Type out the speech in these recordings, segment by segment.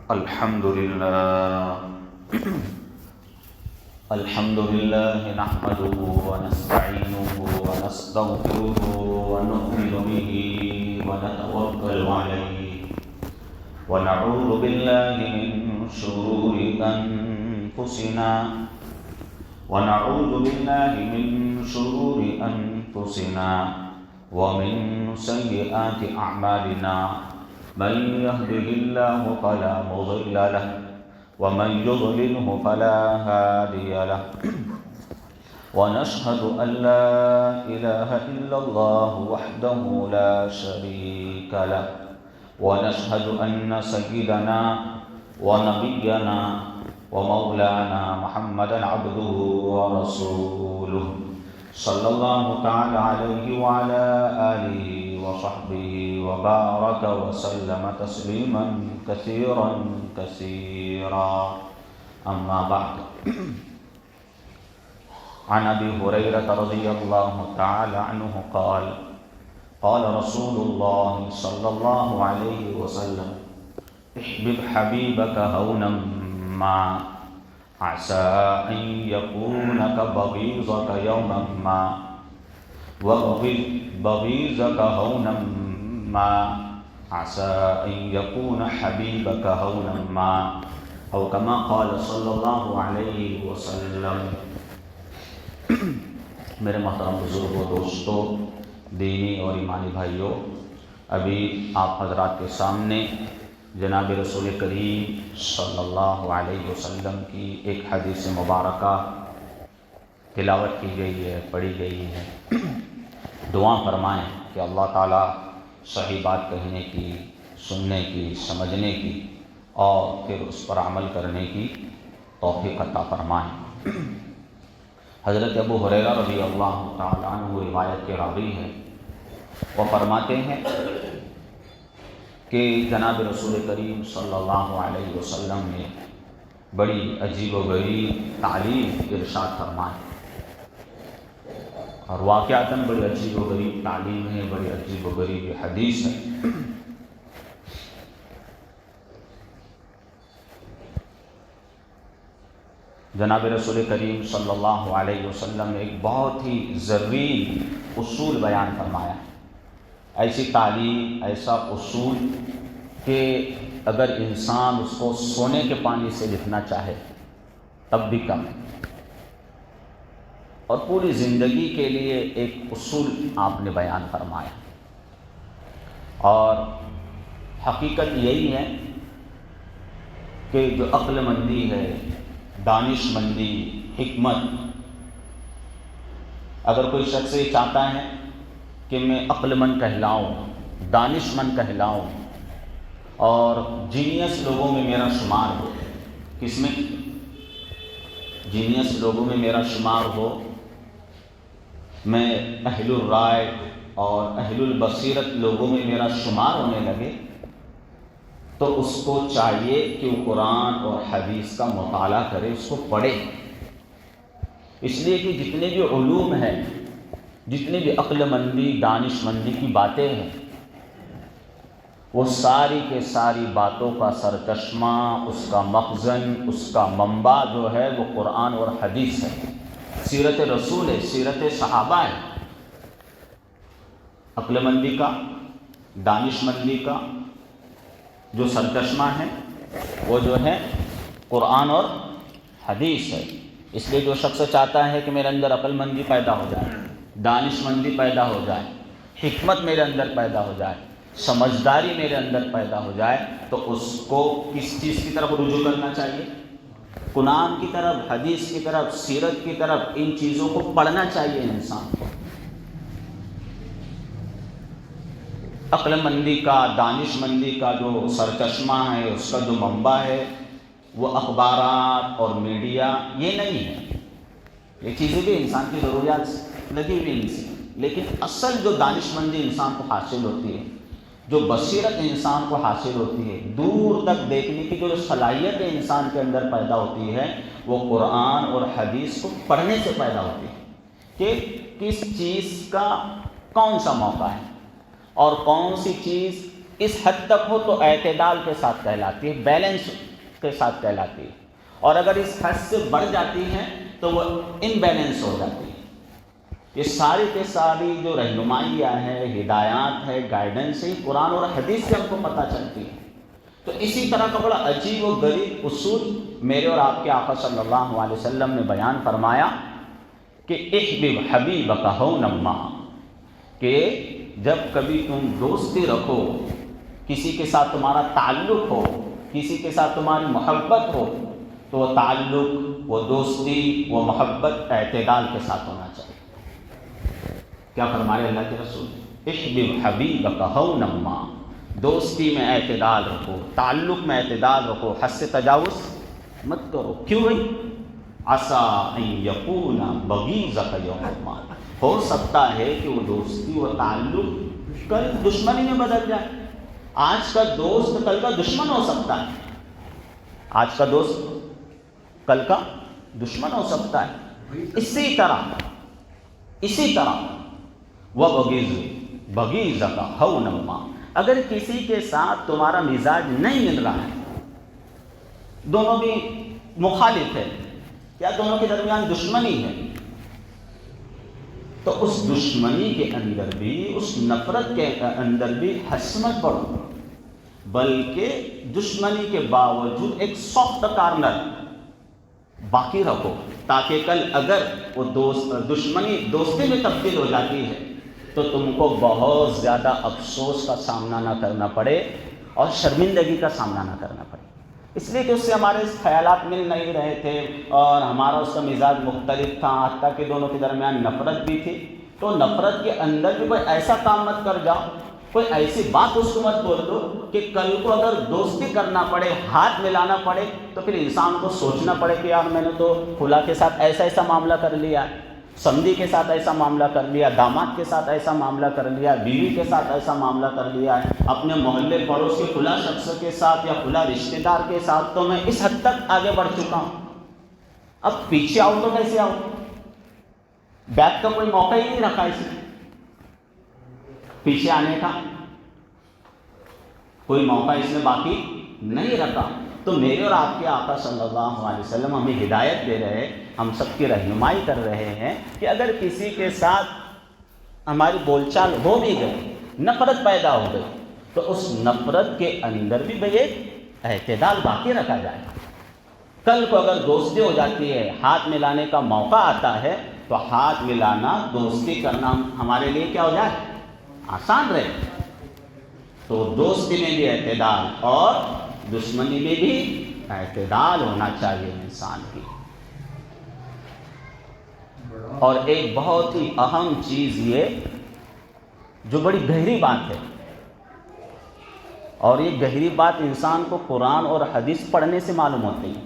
الحمد لله نحمده ونستعينه ونستغفره ونؤمن به ونتوكل عليه ونعوذ بالله من شرور أنفسنا ومن سيئات أعمالنا من يهده الله فلا مضل له ومن يضلله فلا هادي له ونشهد أن لا إله إلا الله وحده لا شريك له ونشهد أن سيدنا ونبينا ومولانا محمدا عبده ورسوله صلى الله تعالى عليه وعلى آله وصحبه وبارك وسلم تسليما كثيرا أما بعد. عن أبي هريرة رضي الله تعالى عنه قال قال رسول الله صلى الله عليه وسلم احبب حبيبك هونا ما عسى أن يكون كبغيضك يوما ما وابغض بغيضك هونا ما عسى أن يكون حبيبك هونا ما أو كما قال صلی اللہ علیہ وسلم. میرے محترم بزرگوں، دوستوں، دینی اور ایمانی بھائیوں، ابھی آپ حضرات کے سامنے جناب رسول کریم صلی اللہ علیہ وسلم کی ایک حدیث مبارکہ تلاوت کی گئی ہے، پڑھی گئی ہے. دعا فرمائیں کہ اللہ تعالیٰ صحیح بات کہنے کی، سننے کی، سمجھنے کی اور پھر اس پر عمل کرنے کی توفیق عطا فرمائیں. حضرت ابو ہریرہ رضی اللہ تعالیٰ عنہ روایت کے راوی ہیں. وہ فرماتے ہیں کہ جناب رسول کریم صلی اللہ علیہ وسلم نے بڑی عجیب و غریب تعلیم ارشاد فرمائی، اور واقعتاً بڑی عجیب و غریب تعلیم ہے، بڑی عجیب و غریب حدیث ہے. جناب رسول کریم صلی اللہ علیہ وسلم نے ایک بہت ہی زرین اصول بیان فرمایا. ایسی تعلیم، ایسا اصول کہ اگر انسان اس کو سونے کے پانی سے لکھنا چاہے تب بھی کم ہے. اور پوری زندگی کے لیے ایک اصول آپ نے بیان فرمایا. اور حقیقت یہی ہے کہ جو عقل مندی ہے، دانش مندی، حکمت، اگر کوئی شخص یہ چاہتا ہے کہ میں عقل مند کہلاؤں، دانش مند کہلاؤں اور جینیس لوگوں میں میرا شمار ہو، کس میں؟ جینیس لوگوں میں میرا شمار ہو، میں اہل الرائے اور اہل البصیرت لوگوں میں میرا شمار ہونے لگے، تو اس کو چاہیے کہ وہ قرآن اور حدیث کا مطالعہ کرے، اس کو پڑھے. اس لیے کہ جتنے بھی علوم ہیں، جتنی بھی عقل مندی، دانش مندی کی باتیں ہیں، وہ ساری کے ساری باتوں کا سرچشمہ، اس کا مخزن، اس کا منبع جو ہے وہ قرآن اور حدیث ہے، سیرت رسول ہے، سیرت صحابہ ہے. عقل مندی کا، دانش مندی کا جو سرچشمہ ہے وہ جو ہے قرآن اور حدیث ہے. اس لیے جو شخص چاہتا ہے کہ میرے اندر عقل مندی پیدا ہو جائے، دانش مندی پیدا ہو جائے، حکمت میرے اندر پیدا ہو جائے، سمجھداری میرے اندر پیدا ہو جائے، تو اس کو کس چیز کی طرف رجوع کرنا چاہیے؟ قرآن کی طرف، حدیث کی طرف، سیرت کی طرف. ان چیزوں کو پڑھنا چاہیے انسان کو. عقل مندی کا، دانش مندی کا جو سرچشمہ ہے، اس کا جو منبع ہے، وہ اخبارات اور میڈیا یہ نہیں ہے. یہ چیزیں بھی انسان کی ضروریات لگی ہوئی ان سے، لیکن اصل جو دانش مندی انسان کو حاصل ہوتی ہے، جو بصیرت انسان کو حاصل ہوتی ہے، دور تک دیکھنے کی جو صلاحیت انسان کے اندر پیدا ہوتی ہے، وہ قرآن اور حدیث کو پڑھنے سے پیدا ہوتی ہے کہ کس چیز کا کون سا موقع ہے اور کون سی چیز اس حد تک ہو تو اعتدال کے ساتھ کہلاتی ہے، بیلنس کے ساتھ کہلاتی ہے، اور اگر اس حد سے بڑھ جاتی ہے تو وہ ان بیلنس ہو جاتی ہے۔ یہ ساری کے ساری جو رہنمائیاں ہیں، ہدایات ہے، گائیڈنس ہے، قرآن اور حدیث سے ہم کو پتہ چلتی ہے۔ تو اسی طرح کا بڑا عجیب و غریب اصول میرے اور آپ کے آقا صلی اللہ علیہ وسلم نے بیان فرمایا کہ احبب حبیبک ہونما، کہ جب کبھی تم دوستی رکھو، کسی کے ساتھ تمہارا تعلق ہو، کسی کے ساتھ تمہاری محبت ہو، تو وہ تعلق، وہ دوستی، وہ محبت اعتدال کے ساتھ ہونا چاہیے۔ کیا فرمائے اللہ کے رسول؟ احبب حبیبک ہونما، دوستی میں اعتدال رکھو، تعلق میں اعتدال رکھو، حد سے تجاوز مت کرو۔ کیوں بھائی؟ عسیٰ ان یکون بغیضک یوم القیامہ، ہو سکتا ہے کہ وہ دوستی، وہ تعلق کل دشمنی میں بدل جائے۔ آج کا دوست کل کا دشمن ہو سکتا ہے، آج کا دوست کل کا دشمن ہو سکتا ہے۔ اسی طرح بغیضک ہونما، اگر کسی کے ساتھ تمہارا مزاج نہیں مل رہا ہے، دونوں بھی مخالف ہے یا دونوں کے درمیان دشمنی ہے، تو اس دشمنی کے اندر بھی، اس نفرت کے اندر بھی حسمت پڑھو، بلکہ دشمنی کے باوجود ایک سافٹ کارنر باقی رکھو، تاکہ کل اگر وہ دشمنی دوستی میں تبدیل ہو جاتی ہے تو تم کو بہت زیادہ افسوس کا سامنا نہ کرنا پڑے اور شرمندگی کا سامنا نہ کرنا پڑے، اس لیے کہ اس سے ہمارے خیالات مل نہیں رہے تھے اور ہمارا اس کا مزاج مختلف تھا، حتیٰ کہ دونوں کے درمیان نفرت بھی تھی۔ تو نفرت کے اندر بھی کوئی ایسا کام مت کر جاؤ، کوئی ایسی بات اس کو مت بول دو کہ کل کو اگر دوستی کرنا پڑے، ہاتھ ملانا پڑے، تو پھر انسان کو سوچنا پڑے کہ یار میں نے تو فلاں کے ساتھ ایسا معاملہ کر لیا ہے، سمدھی کے ساتھ ایسا معاملہ کر لیا، داماد کے ساتھ ایسا معاملہ کر لیا، بیوی کے ساتھ ایسا معاملہ کر لیا ہے، اپنے محلے پڑوس کے فلاں شخص کے ساتھ یا فلاں رشتہ دار کے ساتھ تو میں اس حد تک آگے بڑھ چکا ہوں، اب پیچھے آؤں تو کیسے آؤں؟ بیک کا کوئی موقع ہی نہیں رکھا، اس نے پیچھے آنے کا کوئی موقع اس نے باقی نہیں رکھا۔ تو میرے اور آپ کے آقا صلی اللہ علیہ وسلم ہمیں ہدایت دے رہے ہیں، ہم سب کی رہنمائی کر رہے ہیں کہ اگر کسی کے ساتھ ہماری بول چال ہو بھی گئی، نفرت پیدا ہو گئی، تو اس نفرت کے اندر بھی بھئی ایک اعتدال باقی رکھا جائے۔ کل کو اگر دوستی ہو جاتی ہے، ہاتھ ملانے کا موقع آتا ہے، تو ہاتھ ملانا، دوستی کرنا ہمارے لیے کیا ہو جائے؟ آسان رہے۔ تو دوستی میں بھی اعتدال اور دشمنی میں بھی اعتدال ہونا چاہیے انسان کی۔ اور ایک بہت ہی اہم چیز یہ جو بڑی گہری بات ہے، اور یہ گہری بات انسان کو قرآن اور حدیث پڑھنے سے معلوم ہوتی ہے،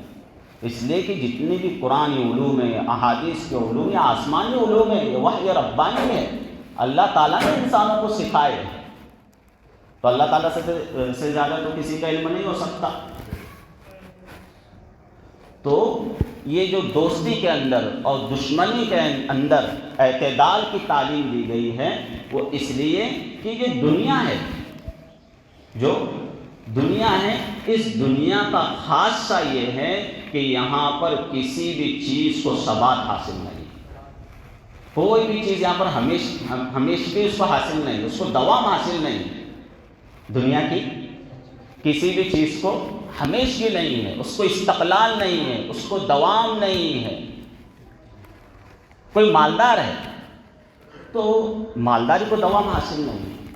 اس لیے کہ جتنی بھی قرآنی علوم ہے، احادیث کے علوم یا آسمانی علوم ہے، یہ وحی ربانی ہے، اللہ تعالیٰ نے انسانوں کو سکھائے ہیں، تو اللہ تعالیٰ سے زیادہ تو کسی کا علم نہیں ہو سکتا۔ تو یہ جو دوستی کے اندر اور دشمنی کے اندر اعتدال کی تعلیم دی گئی ہے، وہ اس لیے کہ یہ دنیا ہے، جو دنیا ہے، اس دنیا کا خاصہ یہ ہے کہ یہاں پر کسی بھی چیز کو ثبات حاصل نہیں، کوئی بھی چیز یہاں پر ہمیشہ اس کو حاصل نہیں، اس کو دوام حاصل نہیں، دنیا کی کسی بھی چیز کو ہمیشگی نہیں ہے، اس کو استقلال نہیں ہے، اس کو دوام نہیں ہے۔ کوئی مالدار ہے تو مالداری کو دوام حاصل نہیں ہے،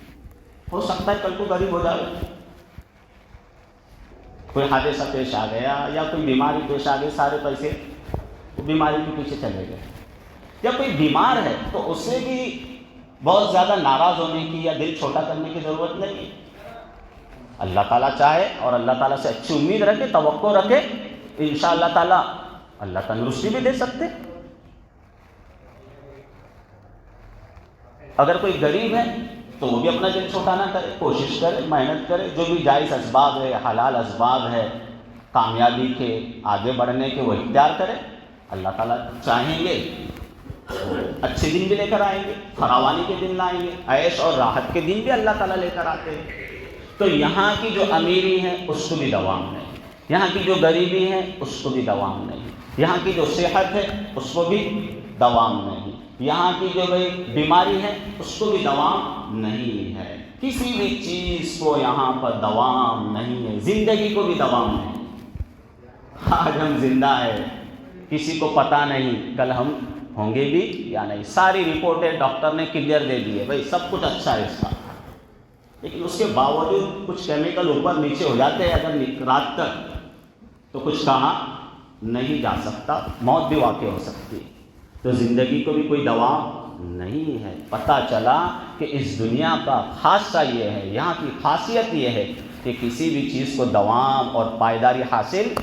ہو سکتا ہے کل کو غریب ہو جائے، کوئی حادثہ پیش آ گیا یا کوئی بیماری پیش آ گئی، سارے پیسے بیماری کے پیچھے چلے گئے، یا کوئی بیمار ہے تو اس سے بھی بہت زیادہ ناراض ہونے کی یا دل چھوٹا کرنے کی ضرورت نہیں ہے۔ اللہ تعالیٰ چاہے اور اللہ تعالیٰ سے اچھی امید رکھے، توقع رکھے، انشاءاللہ تعالیٰ اللہ تندرستی بھی دے سکتے۔ اگر کوئی غریب ہے تو وہ بھی اپنا دل چھوٹا نہ کرے، کوشش کرے، محنت کرے، جو بھی جائز اسباب ہے، حلال اسباب ہے کامیابی کے، آگے بڑھنے کے، وہ اختیار کرے۔ اللہ تعالیٰ چاہیں گے اچھے دن بھی لے کر آئیں گے، فراوانی کے دن لائیں گے، عیش اور راحت کے دن بھی اللہ تعالیٰ لے کر آتے ہیں۔ تو یہاں کی جو امیری ہے اس کو بھی دوام نہیں، یہاں کی جو غریبی ہے اس کو بھی دوام نہیں، یہاں کی جو صحت ہے اس کو بھی دوام نہیں، یہاں کی جو بیماری ہے اس کو بھی دوام نہیں ہے، کسی بھی چیز کو یہاں پر دوام نہیں ہے، زندگی کو بھی دوام نہیں۔ آج ہم زندہ ہے، کسی کو پتہ نہیں کل ہم ہوں گے بھی یا نہیں، ساری رپورٹیں ڈاکٹر نے کلیئر دے دی ہے، بھائی سب کچھ اچھا ہے اس کا، لیکن اس کے باوجود کچھ کیمیکل اوپر نیچے ہو جاتے ہیں اگر رات تک، تو کچھ کہا نہیں جا سکتا، موت بھی واقع ہو سکتی۔ تو زندگی کو بھی کوئی دوام نہیں ہے۔ پتہ چلا کہ اس دنیا کا خاصہ یہ ہے، یہاں کی خاصیت یہ ہے کہ کسی بھی چیز کو دوام اور پائیداری حاصل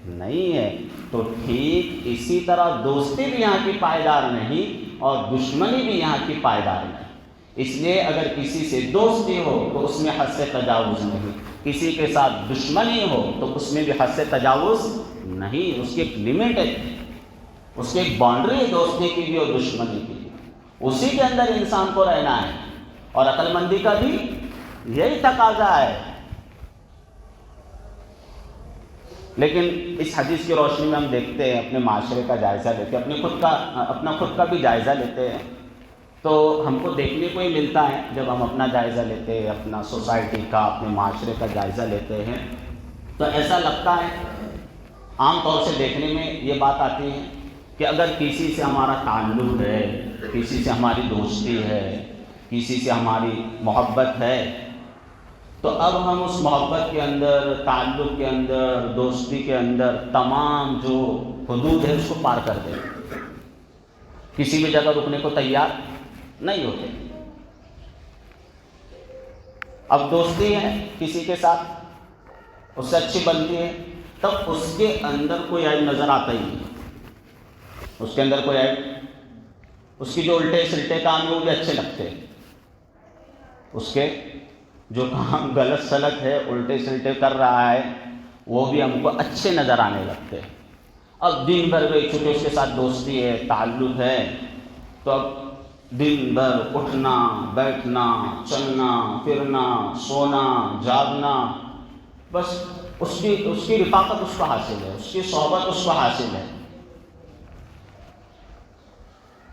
نہیں ہے۔ تو ٹھیک اسی طرح دوستی بھی یہاں کی پائیدار نہیں اور دشمنی بھی یہاں کی پائیدار نہیں۔ اس لیے اگر کسی سے دوستی ہو تو اس میں حد سے تجاوز نہیں، کسی کے ساتھ دشمنی ہو تو اس میں بھی حد سے تجاوز نہیں، اس کی ایک لمٹ ہے، اس کی ایک باؤنڈری ہے دوستی کی بھی اور دشمنی کی بھی، اسی کے اندر انسان کو رہنا ہے، اور عقل مندی کا بھی یہی تقاضا ہے۔ لیکن اس حدیث کی روشنی میں ہم دیکھتے ہیں، اپنے معاشرے کا جائزہ لیتے ہیں، اپنا خود کا بھی جائزہ لیتے ہیں، تو ہم کو دیکھنے کو ہی ملتا ہے جب ہم اپنا جائزہ لیتے ہیں، اپنا سوسائٹی کا، اپنے معاشرے کا جائزہ لیتے ہیں، تو ایسا لگتا ہے، عام طور سے دیکھنے میں یہ بات آتی ہے کہ اگر کسی سے ہمارا تعلق ہے، کسی سے ہماری دوستی ہے، کسی سے ہماری محبت ہے، تو اب ہم اس محبت کے اندر، تعلق کے اندر، دوستی کے اندر تمام جو حدود ہے اس کو پار کر دیں، کسی بھی جگہ رکنے کو تیار نہیں ہوتے۔ اب دوستی ہے کسی کے ساتھ، اس سے اچھی بنتی ہے، تب اس کے اندر کوئی عیب نظر آتا ہی نہیں، اس کے اندر کوئی عیب، اس کی جو الٹے سلٹے کام ہیں وہ بھی اچھے لگتے ہیں، اس کے جو کام غلط سلط ہے، الٹے سلٹے کر رہا ہے، وہ بھی ہم کو اچھے نظر آنے لگتے ہیں۔ اب دن بھر گئی چونکہ اس کے ساتھ دوستی ہے، تعلق ہے، تو اب دن بھر اٹھنا بیٹھنا، چلنا پھرنا، سونا جاگنا، بس اس کی رفاقت اس کو حاصل ہے، اس کی صحبت اس کو حاصل ہے،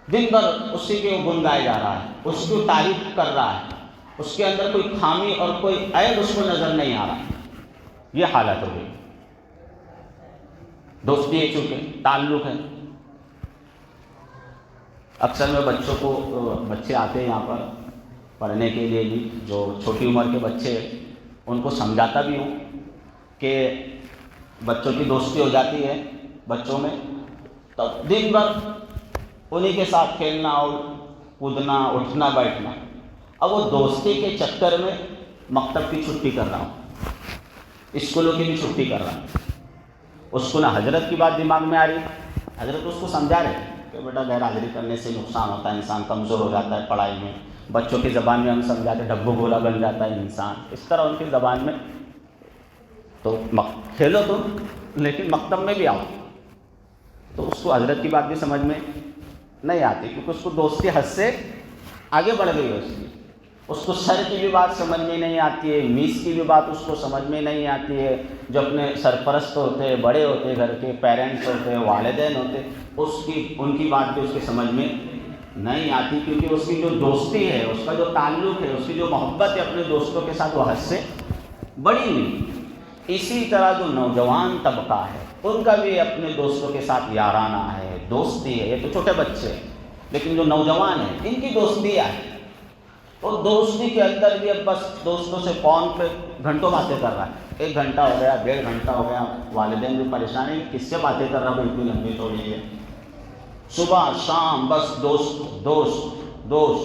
دن بھر اسی کے گن گائے جا رہا ہے، اس کی تعریف کر رہا ہے، اس کے اندر کوئی خامی اور کوئی عیب اس کو نظر نہیں آ رہا، یہ حالت ہو گئی۔ دوستی ہے چونکہ تعلق ہے، اکثر میں بچے آتے ہیں یہاں پر پڑھنے کے لیے بھی، جو چھوٹی عمر کے بچے ان کو سمجھاتا بھی ہوں کہ بچوں کی دوستی ہو جاتی ہے بچوں میں، تو دن بھر انہی کے ساتھ کھیلنا اور کودنا، اٹھنا بیٹھنا، اب وہ دوستی کے چکر میں مکتب کی چھٹی کر رہا ہوں، اسکولوں کی بھی چھٹی کر رہا ہوں، اس کو نہ حضرت کی بات دماغ میں آ رہی، حضرت اس کو سمجھا رہے کہ بیٹا غیر حاضری کرنے سے نقصان ہوتا ہے، انسان کمزور ہو جاتا ہے پڑھائی میں، بچوں کی زبان میں ہم سمجھاتے ڈبو گولا بن جاتا ہے انسان، اس طرح ان کی زبان میں، تو کھیلو تم لیکن مکتب میں بھی آؤ، تو اس کو حضرت کی بات بھی سمجھ میں نہیں آتی، کیونکہ اس کو دوستی حد سے آگے بڑھ گئی ہے، اس کو سر کی بھی بات سمجھ میں نہیں آتی ہے، میس کی بھی بات اس کو سمجھ میں نہیں آتی ہے، جو اپنے سرپرست ہوتے، بڑے ہوتے، گھر کے پیرنٹس ہوتے، والدین ہوتے، ان کی بات بھی اس کے سمجھ میں نہیں آتی، کیونکہ اس کی جو دوستی ہے، اس کا جو تعلق ہے، اس کی جو محبت ہے اپنے دوستوں کے ساتھ، وہ حد سے بڑی نہیں۔ اسی طرح جو نوجوان طبقہ ہے ان کا بھی اپنے دوستوں کے ساتھ یارانہ ہے، دوستی ہے، یہ تو چھوٹے بچے ہیں، لیکن جو نوجوان ہیں ان کی دوستی ہے، اور دوستی کے اندر بھی اب بس دوستوں سے فون پہ گھنٹوں باتیں کر رہا ہے، 1 گھنٹہ ہو گیا، 1.5 گھنٹہ ہو گیا، والدین بھی پریشان ہیں کس سے باتیں کر رہا ہے اتنی لمبی تھوڑی ہے، صبح شام بس دوست دوست دوست،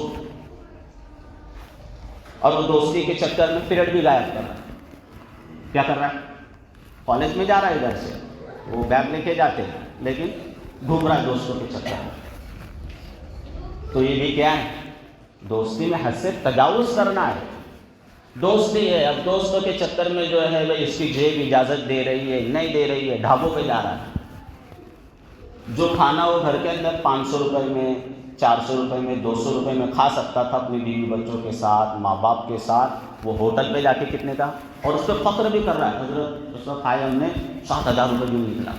اور وہ دوستی کے چکر میں پیریڈ بھی غائب کر رہا ہے، کیا کر رہا ہے؟ کالج میں جا رہا ہے ادھر سے، وہ بیگ لے کے جاتے ہیں لیکن گھوم رہا ہے دوستوں کے چکر میں، تو یہ بھی کیا ہے؟ دوستی میں حد سے تجاوز کرنا ہے، دوستی ہے، اب دوستوں کے چکر میں جو ہے بھائی اس کی جیب اجازت دے رہی ہے نہیں دے رہی ہے، ڈھابوں پہ جا رہا ہے، جو کھانا وہ گھر کے اندر 500 روپے میں 400 روپے میں 200 روپے میں کھا سکتا تھا اپنی بیوی بچوں کے ساتھ، ماں باپ کے ساتھ، وہ ہوٹل پہ جا کے کتنے کا، اور اس پہ فخر بھی کر رہا ہے، حضرت اس وقت کھائے ہم نے 7,000 روپے جو نکلا.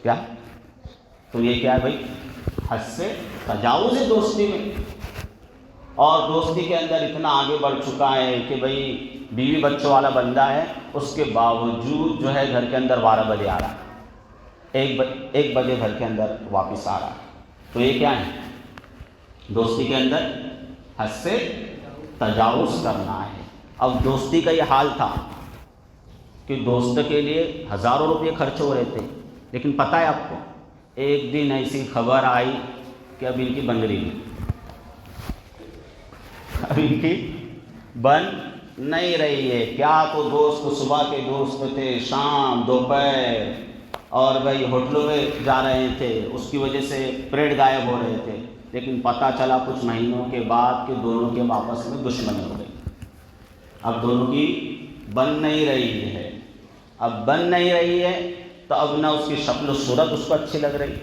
کیا؟ تو یہ کیا ہے بھائی؟ حد سے تجاوز ہے دوستی میں. اور دوستی کے اندر اتنا آگے بڑھ چکا ہے کہ بھائی بیوی بچوں والا بندہ ہے، اس کے باوجود جو ہے گھر کے اندر 12 بجے آ رہا ہے، 1 بجے گھر کے اندر واپس آ رہا ہے. تو یہ کیا ہے؟ دوستی کے اندر حد سے تجاوز کرنا ہے. اب دوستی کا یہ حال تھا کہ دوست کے لیے ہزاروں روپے خرچ ہو رہے تھے، لیکن پتہ ہے آپ کو، ایک دن ایسی خبر آئی کہ اب ان کی بن رہی ہے، اب ان کی بن نہیں رہی ہے. کیا تو دوست صبح کے دوست تھے، شام دوپہر اور بھائی ہوٹلوں میں جا رہے تھے، اس کی وجہ سے پریڈ غائب ہو رہے تھے، لیکن پتہ چلا کچھ مہینوں کے بعد کہ دونوں کے آپس میں دشمنی ہو گئی. اب دونوں کی بن نہیں رہی ہے. اب بن نہیں رہی ہے تو اب نہ اس کی شکل و صورت اس کو اچھی لگ رہی،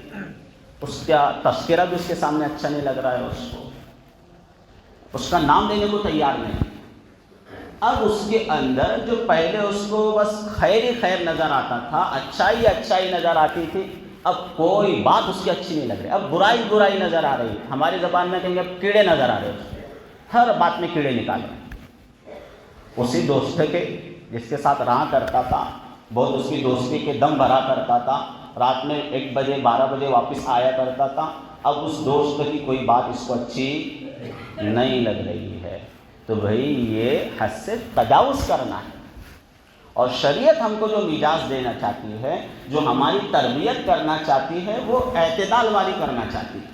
اس کا تذکرہ بھی اس کے سامنے اچھا نہیں لگ رہا ہے، اس کا نام لینے کو تیار نہیں. اب اس کے اندر جو پہلے اس کو بس خیر ہی خیر نظر آتا تھا، اچھائی نظر آتی تھی، اب کوئی بات اس کی اچھی نہیں لگ رہی، اب برائی نظر آ رہی. ہماری زبان میں کہیں گے اب کیڑے نظر آ رہے ہیں، ہر بات میں کیڑے نکالے. اسی دوست کے جس کے ساتھ رہا کرتا تھا، بہت اس کی دوستی کے دم بھرا کرتا تھا، رات میں 1 بجے 12 بجے واپس آیا کرتا تھا، اب اس دوست کی کوئی بات اس کو اچھی نہیں لگ رہی ہے. تو بھائی یہ حد سے تجاوز کرنا ہے. اور شریعت ہم کو جو مزاج دینا چاہتی ہے، جو ہماری تربیت کرنا چاہتی ہے، وہ اعتدال والی کرنا چاہتی ہے.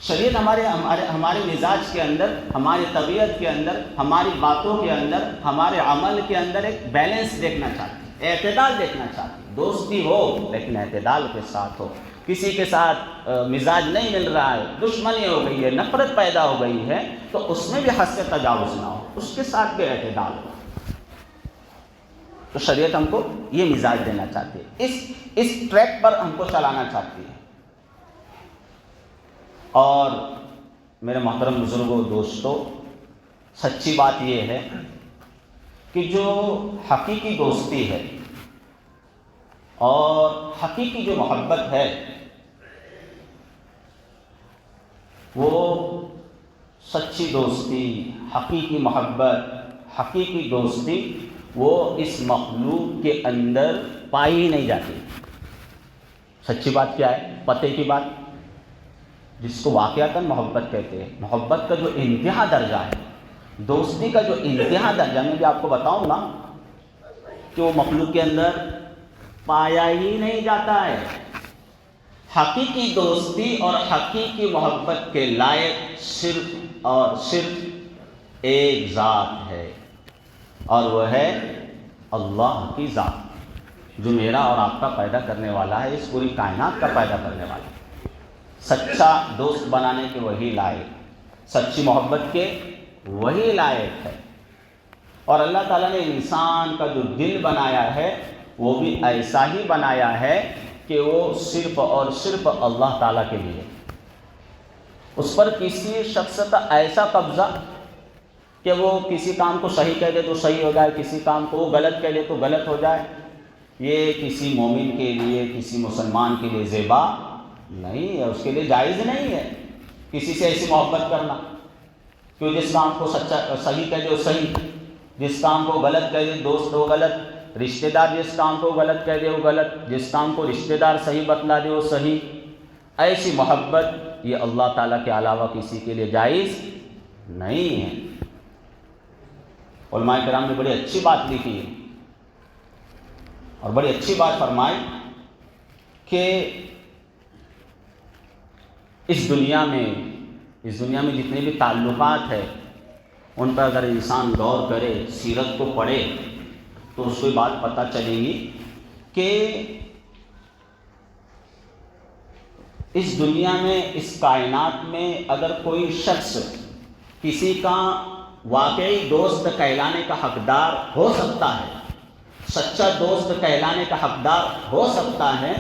شریعت ہمارے مزاج کے اندر، ہماری طبیعت کے اندر، ہماری باتوں کے اندر، ہمارے عمل کے اندر ایک بیلنس دیکھنا چاہتی ہے، اعتدال دیکھنا چاہتی ہے. دوستی ہو لیکن اعتدال کے ساتھ ہو. کسی کے ساتھ مزاج نہیں مل رہا ہے، دشمنی ہو گئی ہے، نفرت پیدا ہو گئی ہے، تو اس میں بھی حد سے تجاوز نہ ہو، اس کے ساتھ بھی اعتدال ہو. تو شریعت ہم کو یہ مزاج دینا چاہتی ہے، اس ٹریک پر ہم کو چلانا چاہتی ہے. اور میرے محترم بزرگوں، دوستوں، سچی بات یہ ہے کہ جو حقیقی دوستی ہے اور حقیقی جو محبت ہے، وہ سچی دوستی، حقیقی محبت، حقیقی دوستی، وہ اس مخلوق کے اندر پائی ہی نہیں جاتی. سچی بات کیا ہے؟ پتے کی بات، جس کو واقعتاً محبت کہتے ہیں. محبت کا جو انتہا درجہ ہے، دوستی کا جو انتہا درجہ، میں بھی آپ کو بتاؤں نا کہ وہ مخلوق کے اندر پایا ہی نہیں جاتا ہے. حقیقی دوستی اور حقیقی محبت کے لائق صرف اور صرف ایک ذات ہے، اور وہ ہے اللہ کی ذات، جو میرا اور آپ کا پیدا کرنے والا ہے، اس پوری کائنات کا پیدا کرنے والا ہے. سچا دوست بنانے کے وہی لائق، سچی محبت کے وہی لائق ہے. اور اللہ تعالیٰ نے انسان کا جو دل بنایا ہے، وہ بھی ایسا ہی بنایا ہے کہ وہ صرف اور صرف اللہ تعالیٰ کے لیے. اس پر کسی شخص کا ایسا قبضہ کہ وہ کسی کام کو صحیح کہہ دے تو صحیح ہو جائے، کسی کام کو وہ غلط کہہ دے تو غلط ہو جائے. یہ کسی مومن کے لیے، کسی مسلمان کے لیے زیبا نہیں ہے، اس کے لیے جائز نہیں ہے کسی سے ایسی محبت کرنا کہ جس کام کو صحیح کہہ دے وہ صحیح، جس کام کو غلط کہہ دے دوست وہ غلط، رشتہ دار جس کام کو غلط کہہ دے وہ غلط، جس کام کو رشتہ دار صحیح بتلا دے وہ صحیح. ایسی محبت یہ اللہ تعالیٰ کے علاوہ کسی کے لیے جائز نہیں ہے. علماء کرام نے بڑی اچھی بات لکھی ہے اور بڑی اچھی بات فرمائی کہ اس دنیا میں جتنے بھی تعلقات ہیں، ان پر اگر انسان غور کرے، سیرت کو پڑھے، تو اس کو یہ بات پتہ چلے گی کہ اس دنیا میں، اس کائنات میں اگر کوئی شخص کسی کا واقعی دوست کہلانے کا حقدار ہو سکتا ہے، سچا دوست کہلانے کا حقدار ہو سکتا ہے،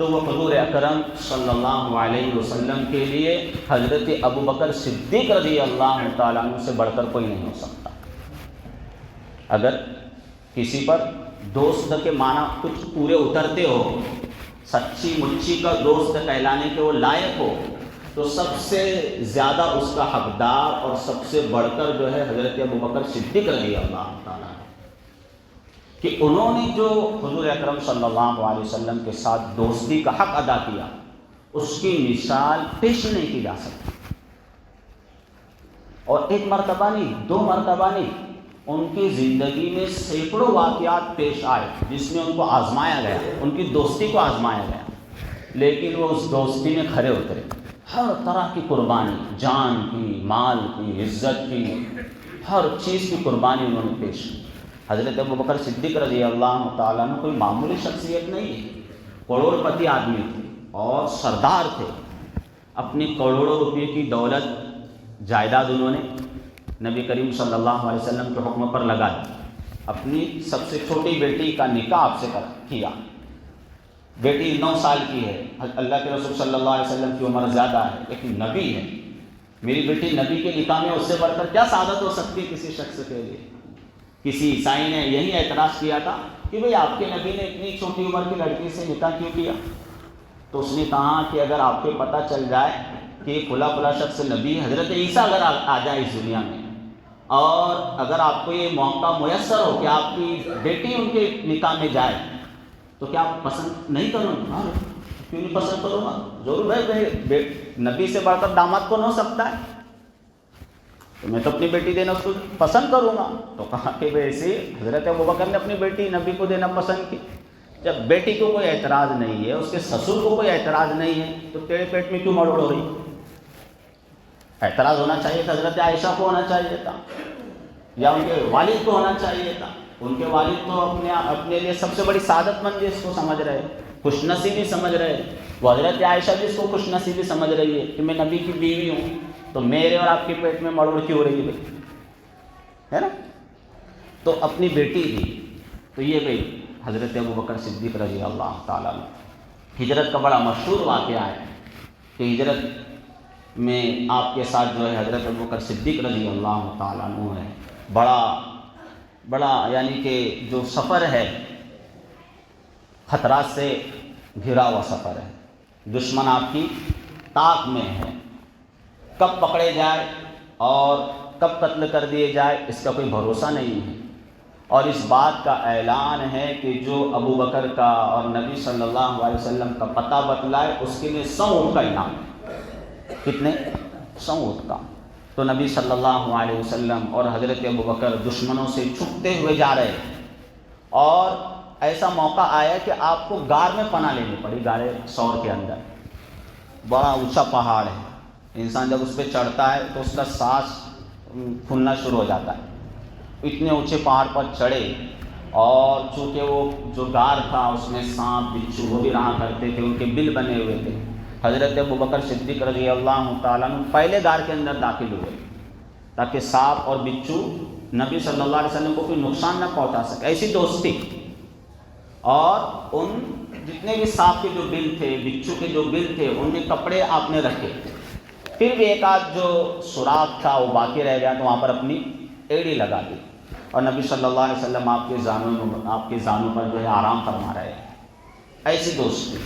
تو وہ حضور اکرم صلی اللہ علیہ وسلم کے لیے حضرت ابو بکر صدیق رضی اللہ تعالیٰ عنہ سے بڑھ کر کوئی نہیں ہو سکتا۔ اگر کسی پر دوست کے معنی کچھ پورے اترتے ہو، سچی مچی کا دوست کہلانے کے وہ لائق ہو، تو سب سے زیادہ اس کا حقدار اور سب سے بڑھ کر جو ہے حضرت ابو بکر صدیق رضی اللہ تعالیٰ کہ انہوں نے جو حضور اکرم صلی اللہ علیہ وسلم کے ساتھ دوستی کا حق ادا کیا، اس کی مثال پیش نہیں کی جا سکتی۔ اور ایک مرتبہ نہیں، دو مرتبہ نہیں، ان کی زندگی میں سینکڑوں واقعات پیش آئے جس میں ان کو آزمایا گیا، ان کی دوستی کو آزمایا گیا، لیکن وہ اس دوستی میں کھرے اترے۔ ہر طرح کی قربانی، جان کی، مال کی، عزت کی، ہر چیز کی قربانی انہوں نے پیش کی۔ حضرت ابو بکر صدیق رضی اللہ تعالیٰ عنہ کوئی معمولی شخصیت نہیں ہے، کروڑ پتی آدمی تھے اور سردار تھے۔ اپنی کروڑوں روپے کی دولت جائیداد انہوں نے نبی کریم صلی اللہ علیہ وسلم کے حکم پر لگا دی۔ اپنی سب سے چھوٹی بیٹی کا نکاح آپ سے کیا، بیٹی 9 سال کی ہے، اللہ کے رسول صلی اللہ علیہ وسلم کی عمر زیادہ ہے لیکن نبی ہے، میری بیٹی نبی کے نکاح میں اس سے بڑھ کر کیا سعادت ہو سکتی ہے کسی شخص کے لیے؟ کسی عیسائی نے یہی اعتراض کیا تھا کہ بھئی آپ کے نبی نے اتنی چھوٹی عمر کی لڑکی سے نکاح کیوں کیا؟ تو اس نے کہا کہ اگر آپ کو پتہ چل جائے کہ فلاں شخص نبی، حضرت عیسیٰ اگر آ جائے اس دنیا میں، اور اگر آپ کو یہ موقع میسر ہو کہ آپ کی بیٹی ان کے نکاح میں جائے، تو کیا آپ پسند نہیں کروں گا؟ کیوں نہیں پسند کروں گا؟ ضرور ہے، نبی سے بڑھ کر داماد کون ہو سکتا ہے؟ تو میں تو اپنی بیٹی دینا اس کو پسند کروں گا۔ تو کہا کہ ویسے حضرت ابوبکر نے اپنی بیٹی نبی کو دینا پسند کی۔ جب بیٹی کو کوئی اعتراض نہیں ہے، اس کے سسر کو کوئی اعتراض نہیں ہے، تو تیرے پیٹ میں کیوں مڑوڑ ہو رہی؟ اعتراض ہونا چاہیے تھا، حضرت عائشہ کو ہونا چاہیے تھا، یا ان کے والد کو ہونا چاہیے تھا۔ ان کے والد تو اپنے لیے سب سے بڑی سعادت مند اس کو سمجھ رہے، خوش نصیبی سمجھ رہے۔ وہ حضرت عائشہ بھی اس کو خوش نصیبی سمجھ رہی ہے کہ میں نبی کی بیوی ہوں، تو میرے اور آپ کے پیٹ میں مڑوڑ کیوں ہو رہی ہے بھائی؟ ہے نا؟ تو اپنی بیٹی دی۔ تو یہ بھائی حضرت ابوبکر صدیق رضی اللہ تعالیٰ عنہ، ہجرت کا بڑا مشہور واقعہ ہے کہ ہجرت میں آپ کے ساتھ جو ہے حضرت ابوبکر صدیق رضی اللہ تعالیٰ عنہ ہے۔ بڑا یعنی کہ جو سفر ہے خطرات سے گھرا ہوا سفر ہے، دشمن آپ کی طاق میں ہے، کب پکڑے جائے اور کب قتل کر دیے جائے اس کا کوئی بھروسہ نہیں ہے۔ اور اس بات کا اعلان ہے کہ جو ابو بکر کا اور نبی صلی اللہ علیہ وسلم کا پتہ بتلائے اس کے لیے 100 اونٹ کا انعام۔ کتنے؟ 100 اونٹ کا۔ تو نبی صلی اللہ علیہ وسلم اور حضرت ابو بکر دشمنوں سے چھپتے ہوئے جا رہے، اور ایسا موقع آیا کہ آپ کو غار میں پناہ لینی پڑی، غار ثور کے اندر۔ بڑا اونچا پہاڑ ہے، انسان جب اس پہ چڑھتا ہے تو اس کا سانس پھولنا شروع ہو جاتا ہے۔ اتنے اونچے پہاڑ پر چڑھے، اور چونکہ وہ جو غار تھا اس میں سانپ بچھو وہ بھی رہا کرتے تھے، ان کے بل بنے ہوئے تھے۔ حضرت ابوبکر صدیق رضی اللہ تعالیٰ عنہ پہلے غار کے اندر داخل ہوئے تاکہ سانپ اور بچھو نبی صلی اللہ علیہ وسلم کو کوئی نقصان نہ پہنچا سکے، ایسی دوستی۔ اور ان جتنے بھی سانپ کے جو بل تھے، بچھو کے جو بل تھے، ان میں کپڑے آپ نے رکھے، پھر بھی ایک آدھ جو سوراخ تھا وہ باقی رہ گیا تو وہاں پر اپنی ایڑی لگا دی، اور نبی صلی اللہ علیہ وسلم آپ کے زانوں پر جو ہے آرام فرما رہے ہیں۔ ایسی دوستی۔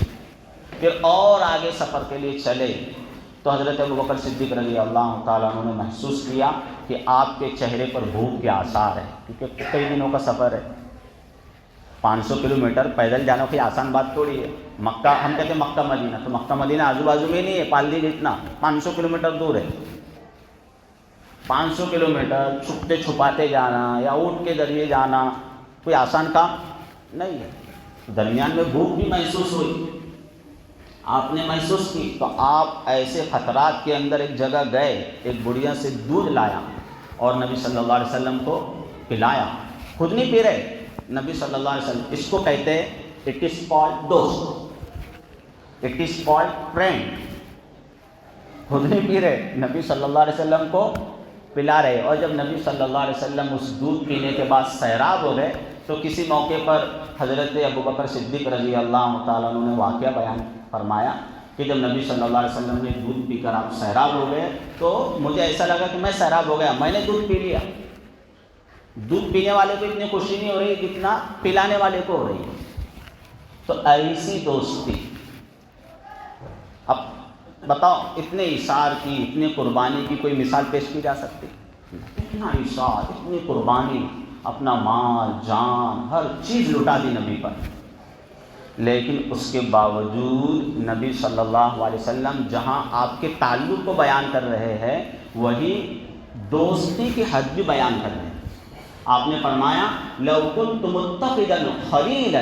پھر اور آگے سفر کے لیے چلے تو حضرت ابوبکر صدیق رضی اللہ تعالیٰ عنہ نے محسوس کیا کہ آپ کے چہرے پر بھوک کے آثار ہیں، کیونکہ کئی دنوں کا سفر ہے، 500 کلومیٹر پیدل جانا کوئی آسان بات تھوڑی ہے۔ مکہ، ہم کہتے ہیں مکہ مدینہ، تو مکہ مدینہ آزو بازو میں نہیں ہے، پالدی جتنا 500 کلومیٹر دور ہے۔ 500 کلومیٹر چھپتے چھپاتے جانا یا اونٹ کے ذریعے جانا کوئی آسان کام نہیں ہے۔ درمیان میں بھوک بھی محسوس ہوئی، آپ نے محسوس کی، تو آپ ایسے خطرات کے اندر ایک جگہ گئے، ایک بڑھیا سے دودھ لایا اور نبی صلی اللہ علیہ وسلم کو پلایا۔ خود نہیں پی رہے، نبی صلی اللہ علیہ وسلم، اس کو کہتے ہیں اٹ از کالڈ دوست، اٹ از کالڈ فرینڈ۔ خود نہیں پی رہے، نبی صلی اللہ علیہ وسلم کو پلا رہے۔ اور جب نبی صلی اللہ علیہ وسلم اس دودھ پینے کے بعد سیراب ہو گئے تو کسی موقع پر حضرت ابوبکر صدیق رضی اللہ تعالیٰ عنہ نے واقعہ بیان فرمایا کہ جب نبی صلی اللہ علیہ وسلم نے دودھ پی کر آپ سیراب ہو گئے تو مجھے ایسا لگا کہ میں سیراب ہو گیا، میں نے دودھ پی لیا۔ دودھ پینے والے کو اتنی خوشی نہیں ہو رہی جتنا پلانے والے کو ہو رہی ہے۔ تو ایسی دوستی، اب بتاؤ اتنے ایثار کی، اتنی قربانی کی کوئی مثال پیش کی جا سکتی؟ اتنا ایثار، اتنی قربانی، اپنا مال جان ہر چیز لٹا دی نبی پر، لیکن اس کے باوجود نبی صلی اللہ علیہ وسلم جہاں آپ کے تعلق کو بیان کر رہے ہیں وہی دوستی کی حد بھی بیان کر رہے ہیں۔ آپ نے فرمایا لو كنت متخذا خلیلا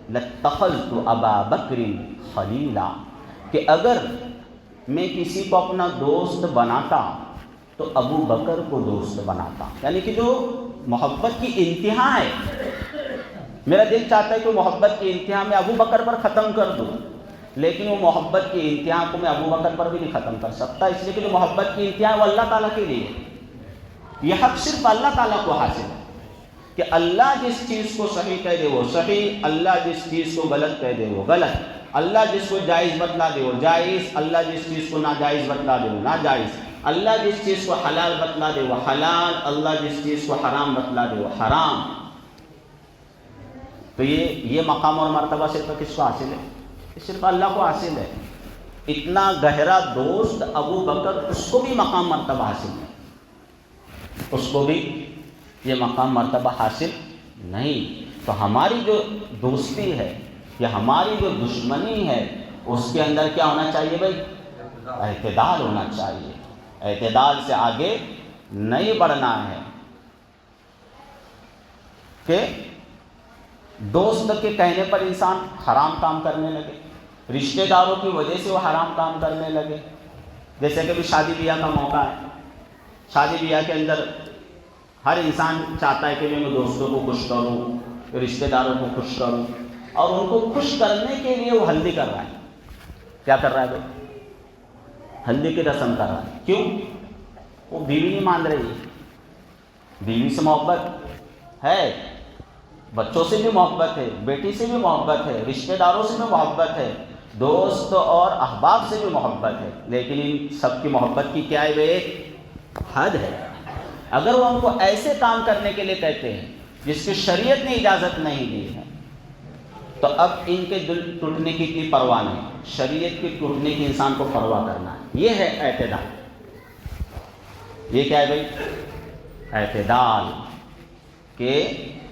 لاتخذت ابا بکر خلیلا، کہ اگر میں کسی کو اپنا دوست بناتا تو ابو بکر کو دوست بناتا، یعنی کہ جو محبت کی انتہا ہے، میرا دل چاہتا ہے کہ محبت کی انتہا میں ابو بکر پر ختم کر دوں، لیکن وہ محبت کی انتہا کو میں ابو بکر پر بھی نہیں ختم کر سکتا، اس لیے کہ جو محبت کی انتہا ہے وہ اللہ تعالیٰ کے لیے ہے۔ یہ حق صرف اللہ تعالیٰ کو حاصل ہے کہ اللہ جس چیز کو صحیح کہہ دے وہ صحیح، اللہ جس چیز کو غلط کہہ دے وہ غلط، اللہ جس کو جائز بتلا دے وہ جائز، اللہ جس چیز کو ناجائز بتلا دے وہ ناجائز، اللہ جس چیز کو حلال بتلا دے وہ حلال، اللہ جس چیز کو حرام بتلا دے وہ حرام۔ تو یہ مقام اور مرتبہ صرف کس کو حاصل ہے؟ صرف اللہ کو حاصل ہے۔ اتنا گہرا دوست ابو بکر، اس کو بھی مقام مرتبہ حاصل ہے، اس کو بھی یہ مقام مرتبہ حاصل نہیں۔ تو ہماری جو دوستی ہے یا ہماری جو دشمنی ہے اس کے اندر کیا ہونا چاہیے بھائی؟ اعتدال ہونا چاہیے، اعتدال سے آگے نہیں بڑھنا ہے کہ دوست کے کہنے پر انسان حرام کام کرنے لگے، رشتہ داروں کی وجہ سے وہ حرام کام کرنے لگے۔ جیسے کہ بھی شادی بیاہ کا موقع ہے، شادی بیاہ کے اندر ہر انسان چاہتا ہے کہ میں دوستوں کو خوش کروں، رشتہ داروں کو خوش کروں، اور ان کو خوش کرنے کے لیے وہ ہلدی کر رہا ہے۔ کیا کر رہا ہے بھائی؟ ہلدی کی رسم کر رہا ہے۔ کیوں؟ وہ بیوی نہیں مان رہی، بیوی سے محبت ہے، بچوں سے بھی محبت ہے، بیٹی سے بھی محبت ہے، رشتہ داروں سے بھی محبت ہے، دوست اور احباب سے بھی محبت ہے، لیکن ان سب کی محبت کی کیا ہے؟ ایک حد ہے۔ اگر وہ ہم کو ایسے کام کرنے کے لیے کہتے ہیں جس کی شریعت نے اجازت نہیں دی ہے تو اب ان کے دل ٹوٹنے کی اتنی پرواہ نہیں، شریعت کی ٹوٹنے کی انسان کو پرواہ کرنا ہے۔ یہ ہے اعتدال۔ یہ کیا ہے بھائی؟ اعتدال، کہ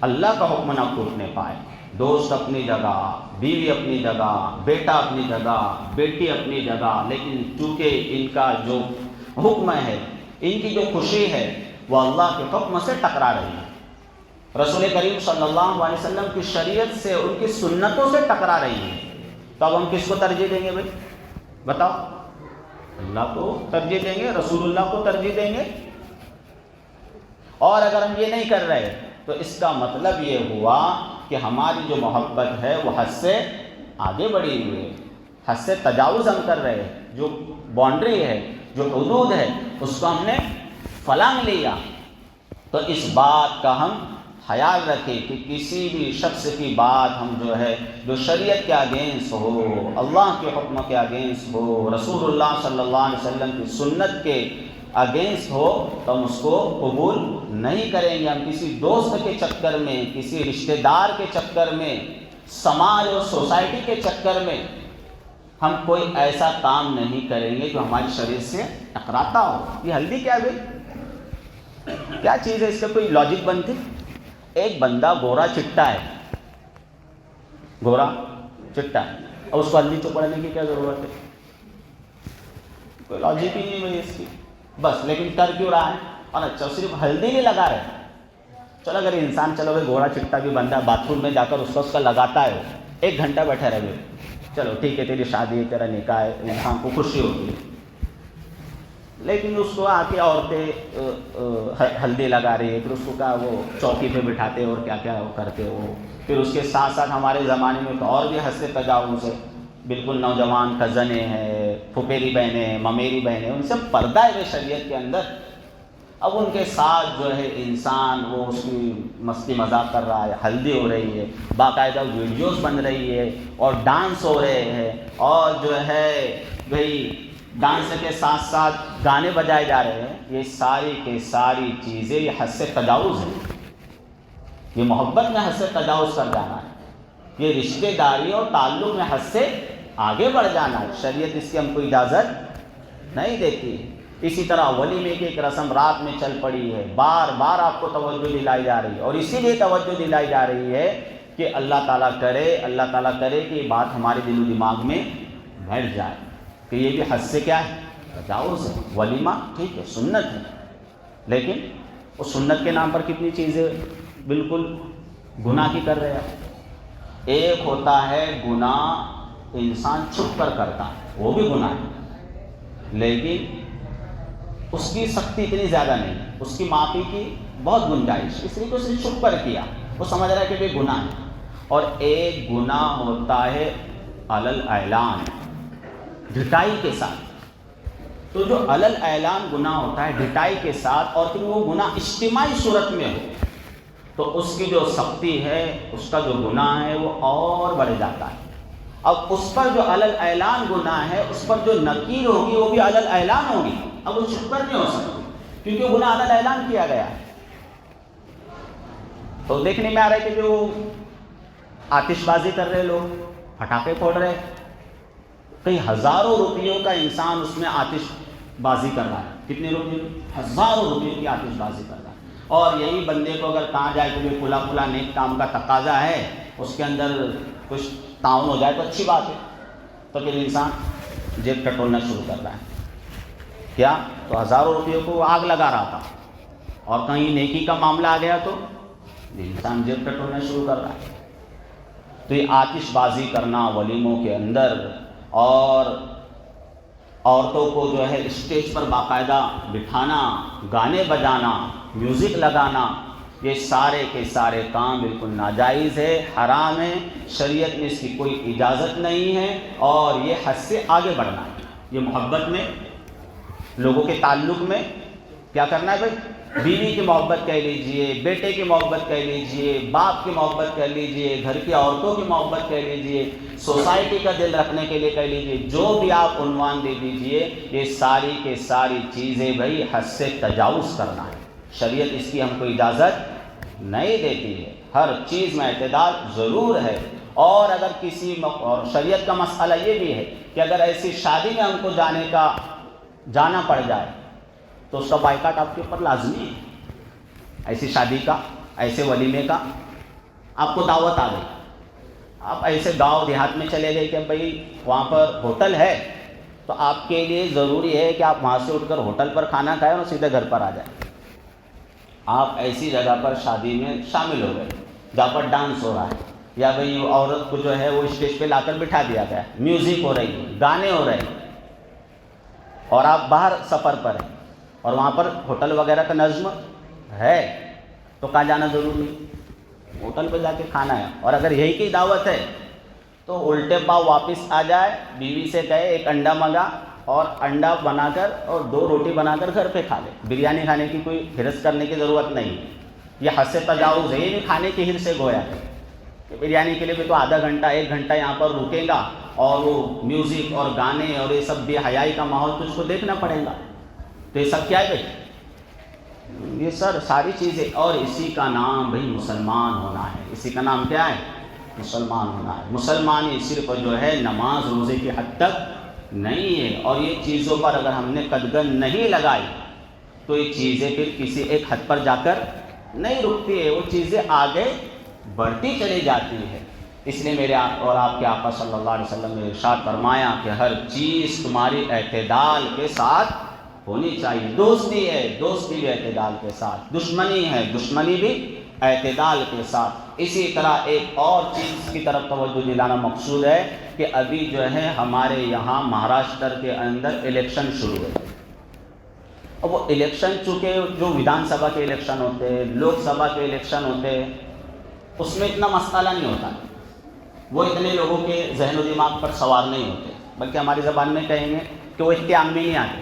اللہ کا حکم نہ ٹوٹنے پائے، دوست اپنی جگہ، بیوی اپنی جگہ، بیٹا اپنی جگہ، بیٹی اپنی جگہ، لیکن چونکہ ان کا جو حکم ہے، ان کی جو خوشی ہے وہ اللہ کے حکم سے ٹکرا رہی ہے، رسول کریم صلی اللہ علیہ وسلم کی شریعت سے، ان کی سنتوں سے ٹکرا رہی ہے، تو اب ہم کس کو ترجیح دیں گے بھائی؟ بتاؤ، اللہ کو ترجیح دیں گے، رسول اللہ کو ترجیح دیں گے؟ اور اگر ہم یہ نہیں کر رہے تو اس کا مطلب یہ ہوا کہ ہماری جو محبت ہے وہ حد سے آگے بڑھی ہوئی ہے، حد سے تجاوز ہم کر رہے ہیں، جو باؤنڈری ہے، جو حدود ہے، اس کو ہم نے فلانگ لیا۔ تو اس بات کا ہم خیال رکھیں کہ کسی بھی شخص کی بات ہم جو شریعت کے اگینسٹ ہو، اللہ کے حکم کے اگینسٹ ہو، رسول اللہ صلی اللہ علیہ وسلم کی سنت کے اگینسٹ ہو تو ہم اس کو قبول نہیں کریں گے۔ ہم کسی دوست کے چکر میں، کسی رشتہ دار کے چکر میں، سماج اور سوسائٹی کے چکر میں ہم کوئی ایسا کام نہیں کریں گے جو ہماری شریعت سے ٹکراتا ہو۔ یہ ہلدی کیا ہے؟ کیا چیز ہے؟ اس کا کوئی لاجک بنتی؟ ایک بندہ گورا چٹا ہے، گورا چٹا ہے، اور اس کو ہلدی چپڑنے کی کیا ضرورت ہے؟ کوئی لاجک ہی نہیں بھائی اس کی، بس لیکن کر کیوں رہا ہے؟ اور اچھا صرف ہلدی نہیں لگا رہے، چلو اگر انسان چلو بھائی گھوڑا چٹا بھی بندہ باتھ روم میں جا کر اس کا لگاتا ہے، 1 گھنٹہ بیٹھے رہے، چلو ٹھیک ہے تیری شادی ہے، تیرا نکاح ہے، انسان کو خوشی ہوتی ہے، لیکن اس کو آ کے عورتیں ہلدی لگا رہی ہے، پھر اس کو کہا وہ چوکی پہ بٹھاتے اور کیا کیا وہ کرتے ہو، پھر اس کے ساتھ ساتھ ہمارے زمانے میں تو اور بھی حد سے تجاوز ہے، بالکل نوجوان کزنیں ہیں، پھپھیری بہنیں ہیں، ممیری بہنیں ہیں، ان سے پردہ ہے شریعت کے اندر۔ اب ان کے ساتھ جو ہے انسان وہ اس کی مستی مذاق کر رہا ہے، ہلدی ہو رہی ہے، باقاعدہ ویڈیوز بن رہی ہے اور ڈانس ہو رہے ہیں، اور جو ہے بھئی ڈانس کے ساتھ ساتھ گانے بجائے جا رہے ہیں، یہ ساری کے ساری چیزیں یہ حد سے تجاوز ہے، یہ محبت میں حد سے تجاوز کر جانا ہے، یہ رشتہ داری اور تعلق میں حد سے آگے بڑھ جانا ہے، شریعت اس کی ہم کو اجازت نہیں دیتی ہے۔ اسی طرح ولیمے کی ایک رسم رات میں چل پڑی ہے، بار بار آپ کو توجہ دلائی جا رہی ہے، اور اسی لیے توجہ دلائی جا رہی ہے کہ اللہ تعالیٰ کرے کہ یہ بات ہمارے دل و دماغ میں بیٹھ جائے کہ یہ بھی حد سے کیا ہے، تجاوز ہے۔ ولیمہ ٹھیک ہے، سنت ہے، لیکن اس سنت کے نام پر کتنی چیزیں بالکل گناہ کی کر رہے ہیں۔ ایک ہوتا ہے گناہ انسان چھپ کر کرتا ہے، وہ بھی گناہ ہے، لیکن اس کی سختی اتنی زیادہ نہیں، اس کی معافی کی بہت گنجائش، اس لیے کہ اس نے چھپ کر کیا، وہ سمجھ رہا ہے کہ یہ گناہ ہے۔ اور ایک گناہ ہوتا ہے علل اعلان، ڈھٹائی کے ساتھ۔ تو جو علل اعلان گناہ ہوتا ہے ڈھٹائی کے ساتھ، اور پھر وہ گناہ اجتماعی صورت میں ہو، تو اس کی جو سختی ہے، اس کا جو گناہ ہے وہ اور بڑھ جاتا ہے۔ اب اس پر جو علل اعلان گناہ ہے، اس پر جو نکیر ہوگی وہ بھی علل اعلان ہوگی، اب وہ چھپ کر نہیں ہو سکتی، کیونکہ وہ گناہ علل اعلان کیا گیا ہے۔ تو دیکھنے میں آ رہا ہے کہ جو آتش بازی کر رہے لوگ، پٹاخے پھوڑ رہے، کئی ہزاروں روپیوں کا انسان اس میں آتش بازی کر رہا ہے، کتنے روپے؟ ہزاروں روپیوں کی آتش بازی کر رہا ہے، اور یہی بندے کو اگر کہا جائے کہ کھلا کھلا نیک کام کا تقاضا ہے، اس کے اندر کچھ تعاون ہو جائے تو اچھی بات ہے، تو پھر انسان جیب ٹٹولنا شروع کر رہا ہے۔ کیا؟ تو ہزاروں روپیوں کو وہ آگ لگا رہا تھا، اور کہیں نیکی کا معاملہ آ گیا تو انسان جیب ٹٹولنا شروع کر رہا ہے۔ تو یہ آتش بازی کرنا ولیموں کے اندر، اور عورتوں کو جو ہے اسٹیج پر باقاعدہ بٹھانا، گانے بجانا، میوزک لگانا، یہ سارے کے سارے کام بالکل ناجائز ہے، حرام ہے، شریعت میں اس کی کوئی اجازت نہیں ہے، اور یہ حد سے آگے بڑھنا ہے۔ یہ محبت میں، لوگوں کے تعلق میں کیا کرنا ہے بھائی؟ بیوی کی محبت کہہ لیجئے، بیٹے کی محبت کہہ لیجئے، باپ کی محبت کہہ لیجئے، گھر کی عورتوں کی محبت کہہ لیجئے، سوسائٹی کا دل رکھنے کے لیے کہہ لیجئے، جو بھی آپ عنوان دے دیجئے، یہ ساری کے ساری چیزیں بھائی حد سے تجاوز کرنا ہے۔ شریعت اس کی ہم کو اجازت نہیں دیتی ہے، ہر چیز میں اعتدال ضرور ہے، اور اگر کسی اور شریعت کا مسئلہ یہ بھی ہے کہ اگر ایسی شادی میں ہم کو جانا پڑ جائے تو اس کا بائیکاٹ آپ کے اوپر لازمی ہے۔ ایسی شادی کا، ایسے ولیمے کا آپ کو دعوت آ گئی، آپ ایسے گاؤں دیہات میں چلے گئے کہ بھئی وہاں پر ہوٹل ہے، تو آپ کے لیے ضروری ہے کہ آپ وہاں سے اٹھ کر ہوٹل پر کھانا کھائیں اور سیدھے گھر پر آ جائیں۔ آپ ایسی جگہ پر شادی میں شامل ہو گئے جہاں پر ڈانس ہو رہا ہے، یا بھئی عورت کو جو ہے وہ اسٹیج پہ لا کر بٹھا دیا گیا ہے، میوزک ہو رہی ہے، گانے ہو رہے ہیں، اور آپ باہر سفر پر ہیں، اور وہاں پر ہوٹل وغیرہ کا نظم ہے، تو کہاں جانا ضروری ہے؟ ہوٹل پہ جا کے کھانا ہے۔ اور اگر یہی کی دعوت ہے تو الٹے پاؤ واپس آ جائے، بیوی سے کہے ایک انڈا منگا، اور انڈا بنا کر اور 2 روٹی بنا کر گھر پہ کھا لے، بریانی کھانے کی کوئی حرص کرنے کی ضرورت نہیں۔ یہ حد سے تجاوز ہے، یہ بھی کھانے کی حرص سے گویا ہے کہ بریانی کے لیے بھی تو آدھا گھنٹہ 1 گھنٹہ یہاں پر رکے گا، اور وہ میوزک اور گانے اور یہ سب بے حیائی کا ماحول تجھ کو دیکھنا پڑے گا، تو یہ سب کیا ہے بھائی؟ یہ ساری چیزیں، اور اسی کا نام بھائی مسلمان ہونا ہے۔ اسی کا نام کیا ہے؟ مسلمان ہونا ہے۔ مسلمانی صرف جو ہے نماز روزے کی حد تک نہیں ہے، اور یہ چیزوں پر اگر ہم نے قدغن نہیں لگائی تو یہ چیزیں پھر کسی ایک حد پر جا کر نہیں رکتی ہے، وہ چیزیں آگے بڑھتی چلی جاتی ہے۔ اس لیے میرے اور آپ کے آقا صلی اللہ علیہ وسلم نے ارشاد فرمایا کہ ہر چیز تمہاری اعتدال کے ساتھ ہونی چاہیے۔ دوستی ہے، دوستی بھی اعتدال کے ساتھ، دشمنی ہے، دشمنی بھی اعتدال کے ساتھ۔ اسی طرح ایک اور چیز کی طرف توجہ دلانا مقصود ہے کہ ابھی جو ہے ہمارے یہاں مہاراشٹر کے اندر الیکشن شروع ہے۔ اب وہ الیکشن چونکہ جو ودھان سبھا کے الیکشن ہوتے ہیں، لوک سبھا کے الیکشن ہوتے ہیں، اس میں اتنا مسئلہ نہیں ہوتا، وہ اتنے لوگوں کے ذہن و دماغ پر سوار نہیں ہوتے، بلکہ ہماری زبان میں کہیں گے کہ وہ اختیام میں نہیں آتے۔